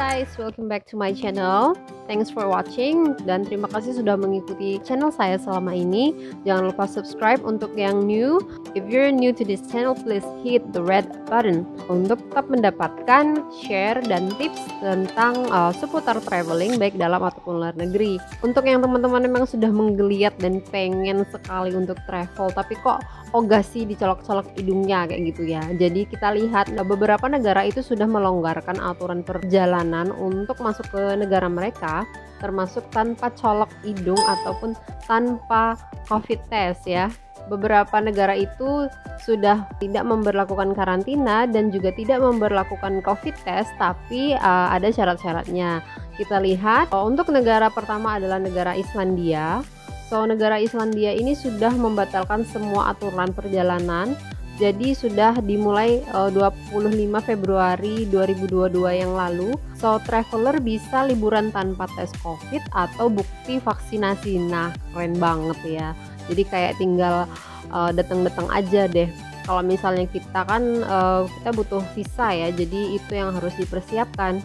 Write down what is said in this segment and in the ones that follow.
guys, welcome back to my channel. Thanks for watching dan terima kasih sudah mengikuti channel saya selama ini. Jangan lupa subscribe untuk yang new. If you're new to this channel, please hit the red button untuk tetap mendapatkan share dan tips tentang seputar traveling baik dalam ataupun luar negeri. Untuk yang teman-teman memang sudah menggeliat dan pengen sekali untuk travel tapi kok ogah sih dicolok-colok hidungnya kayak gitu ya. Jadi kita lihat beberapa negara itu sudah melonggarkan aturan perjalanan untuk masuk ke negara mereka, termasuk tanpa colok hidung ataupun tanpa COVID test ya. Beberapa negara itu sudah tidak memberlakukan karantina dan juga tidak memberlakukan COVID test, tapi ada syarat-syaratnya. Kita lihat untuk negara pertama adalah negara Islandia. So, negara Islandia ini sudah membatalkan semua aturan perjalanan. Jadi sudah dimulai 25 Februari 2022 yang lalu. So, traveler bisa liburan tanpa tes COVID atau bukti vaksinasi. Nah, keren banget ya. Jadi kayak tinggal datang-datang aja deh. Kalau misalnya kita kan kita butuh visa ya. Jadi itu yang harus dipersiapkan.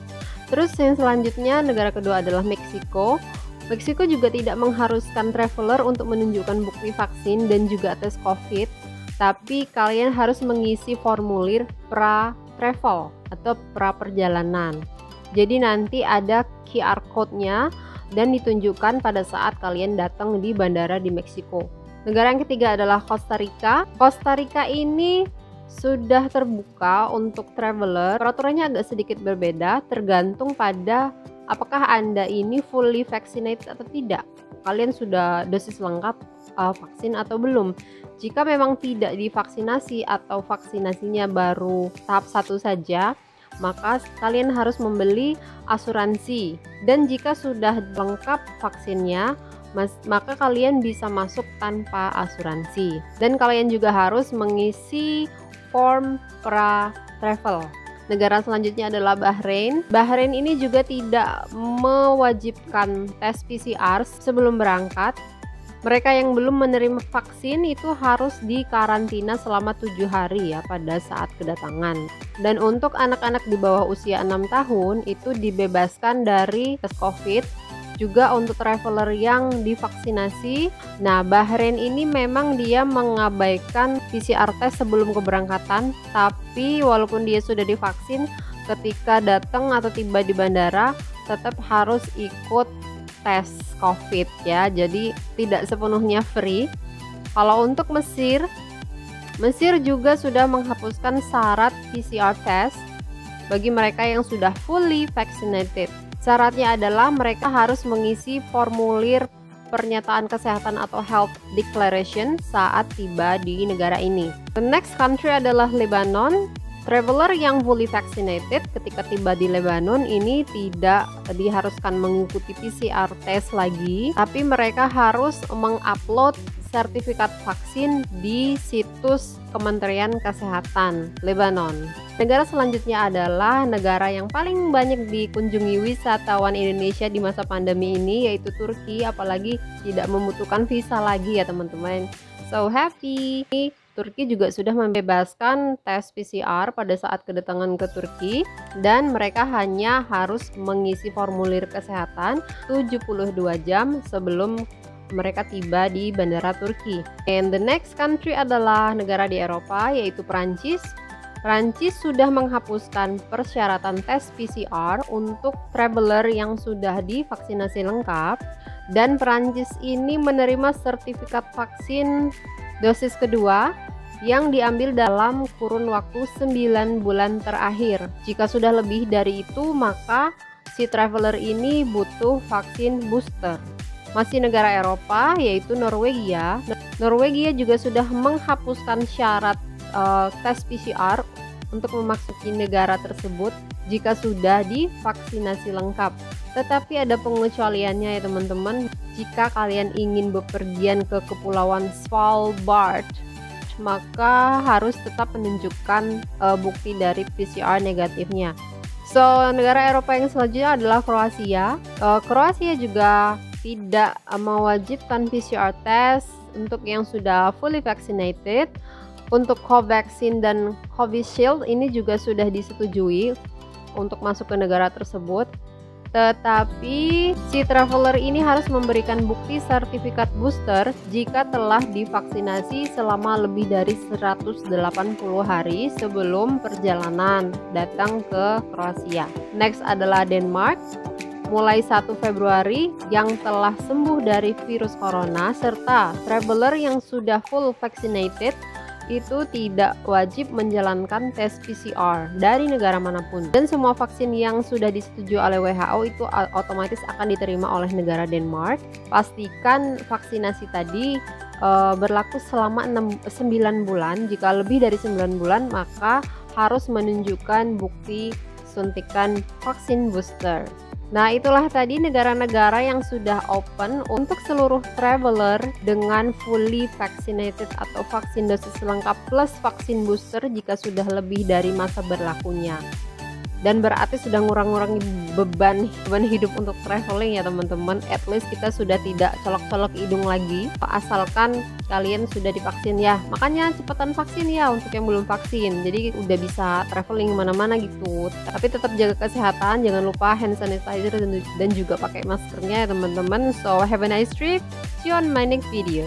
Terus yang selanjutnya negara kedua adalah Meksiko. Meksiko juga tidak mengharuskan traveler untuk menunjukkan bukti vaksin dan juga tes COVID, tapi kalian harus mengisi formulir pra-travel atau pra-perjalanan. Jadi nanti ada QR code-nya dan ditunjukkan pada saat kalian datang di bandara di Meksiko. Negara yang ketiga adalah Costa Rica. Costa Rica ini sudah terbuka untuk traveler. Peraturannya agak sedikit berbeda tergantung pada apakah Anda ini fully vaccinated atau tidak. Kalian sudah dosis lengkap vaksin atau belum. Jika memang tidak divaksinasi atau vaksinasinya baru tahap 1 saja, maka kalian harus membeli asuransi. Dan jika sudah lengkap vaksinnya, maka kalian bisa masuk tanpa asuransi. Dan kalian juga harus mengisi form pra-travel. Negara selanjutnya adalah Bahrain. Bahrain ini juga tidak mewajibkan tes PCR sebelum berangkat. Mereka yang belum menerima vaksin itu harus dikarantina selama 7 hari ya pada saat kedatangan. Dan untuk anak-anak di bawah usia 6 tahun itu dibebaskan dari tes COVID. Juga untuk traveler yang divaksinasi. Nah, Bahrain ini memang dia mengabaikan PCR test sebelum keberangkatan, tapi walaupun dia sudah divaksin, ketika datang atau tiba di bandara tetap harus ikut tes COVID ya. Jadi tidak sepenuhnya free. Kalau untuk Mesir juga sudah menghapuskan syarat PCR test bagi mereka yang sudah fully vaccinated. Syaratnya adalah mereka harus mengisi formulir pernyataan kesehatan atau health declaration saat tiba di negara ini. The next country adalah Lebanon. Traveler yang fully vaccinated ketika tiba di Lebanon ini tidak diharuskan mengikuti PCR test lagi, tapi mereka harus mengupload sertifikat vaksin di situs Kementerian Kesehatan Lebanon. Negara selanjutnya adalah negara yang paling banyak dikunjungi wisatawan Indonesia di masa pandemi ini, yaitu Turki, apalagi tidak membutuhkan visa lagi ya teman-teman. So happy! Turki juga sudah membebaskan tes PCR pada saat kedatangan ke Turki dan mereka hanya harus mengisi formulir kesehatan 72 jam sebelum mereka tiba di bandara Turki. And the next country adalah negara di Eropa yaitu Prancis. Prancis sudah menghapuskan persyaratan tes PCR untuk traveler yang sudah divaksinasi lengkap dan Prancis ini menerima sertifikat vaksin dosis kedua yang diambil dalam kurun waktu 9 bulan terakhir. Jika sudah lebih dari itu, maka si traveler ini butuh vaksin booster. Masih negara Eropa yaitu Norwegia. Norwegia juga sudah menghapuskan syarat tes PCR untuk memasuki negara tersebut jika sudah divaksinasi lengkap. Tetapi ada pengecualiannya ya teman-teman. Jika kalian ingin bepergian ke Kepulauan Svalbard, maka harus tetap menunjukkan bukti dari PCR negatifnya. So, negara Eropa yang selanjutnya adalah Kroasia. Kroasia juga tidak mewajibkan PCR test untuk yang sudah fully vaccinated. Untuk Covaxin dan Covishield ini juga sudah disetujui. untuk masuk ke negara tersebut. Tetapi si traveler ini harus memberikan bukti sertifikat booster jika telah divaksinasi selama lebih dari 180 hari sebelum perjalanan datang ke Kroasia. Next adalah Denmark. Mulai 1 Februari yang telah sembuh dari virus corona serta traveler yang sudah full vaccinated itu tidak wajib menjalankan tes PCR dari negara manapun, dan semua vaksin yang sudah disetujui oleh WHO itu otomatis akan diterima oleh negara Denmark. Pastikan vaksinasi tadi berlaku selama 9 bulan. Jika lebih dari 9 bulan maka harus menunjukkan bukti suntikan vaksin booster. Nah, itulah tadi negara-negara yang sudah open untuk seluruh traveler dengan fully vaccinated atau vaksin dosis lengkap plus vaksin booster jika sudah lebih dari masa berlakunya. Dan berarti sudah ngurang-ngurangi beban hidup untuk traveling ya teman-teman. At least kita sudah tidak colok-colok hidung lagi, asalkan kalian sudah divaksin ya. Makanya cepetan vaksin ya untuk yang belum vaksin, jadi udah bisa traveling kemana-mana gitu. Tapi tetap jaga kesehatan, jangan lupa hand sanitizer dan juga pakai maskernya ya teman-teman. So have a nice trip, see you on my next video.